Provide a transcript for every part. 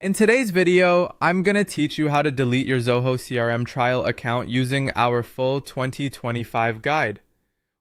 In today's video, I'm going to teach you how to delete your Zoho CRM trial account using our full 2025 guide.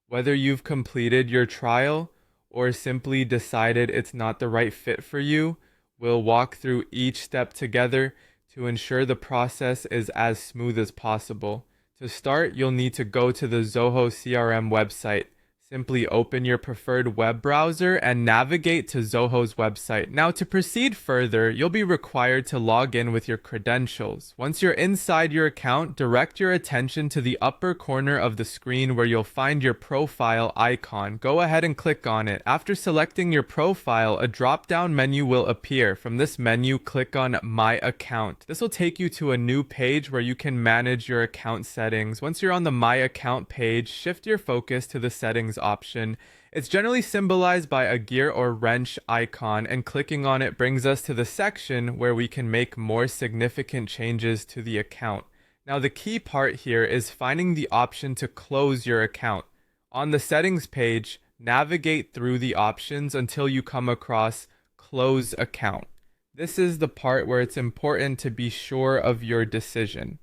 Whether you've completed your trial or simply decided it's not the right fit for you, we'll walk through each step together to ensure the process is as smooth as possible. To start, you'll need to go to the Zoho CRM website. Simply open your preferred web browser and navigate to Zoho's website. Now, to proceed further, you'll be required to log in with your credentials. Once you're inside your account, direct your attention to the upper corner of the screen where you'll find your profile icon. Go ahead and click on it. After selecting your profile, a drop-down menu will appear. From this menu, click on My Account. This will take you to a new page where you can manage your account settings. Once you're on the My Account page, shift your focus to the settings option. It's generally symbolized by a gear or wrench icon, and clicking on it brings us to the section where we can make more significant changes to the account. Now, the key part here is finding the option to close your account. On the settings page, navigate through the options until you come across Close Account. This is the part where it's important to be sure of your decision.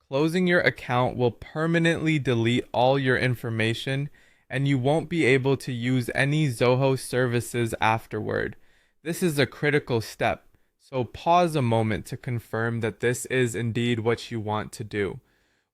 Closing your account will permanently delete all your information, and you won't be able to use any Zoho services afterward. This is a critical step, so pause a moment to confirm that this is indeed what you want to do.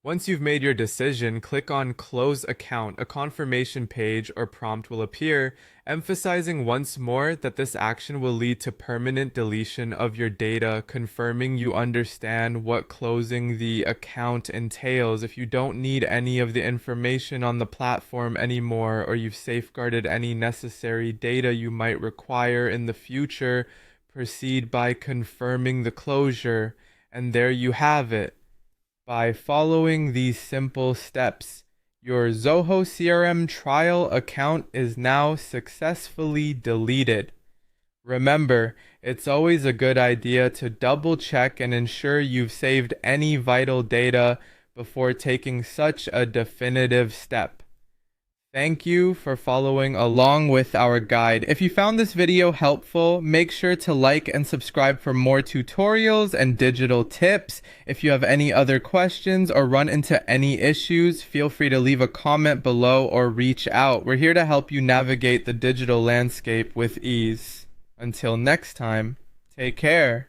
Once you've made your decision, click on Close Account. A confirmation page or prompt will appear, emphasizing once more that this action will lead to permanent deletion of your data, confirming you understand what closing the account entails. If you don't need any of the information on the platform anymore, or you've safeguarded any necessary data you might require in the future, proceed by confirming the closure, and there you have it. By following these simple steps, your Zoho CRM trial account is now successfully deleted. Remember, it's always a good idea to double check and ensure you've saved any vital data before taking such a definitive step. Thank you for following along with our guide. If you found this video helpful, make sure to like and subscribe for more tutorials and digital tips. If you have any other questions or run into any issues, feel free to leave a comment below or reach out. We're here to help you navigate the digital landscape with ease. Until next time, take care.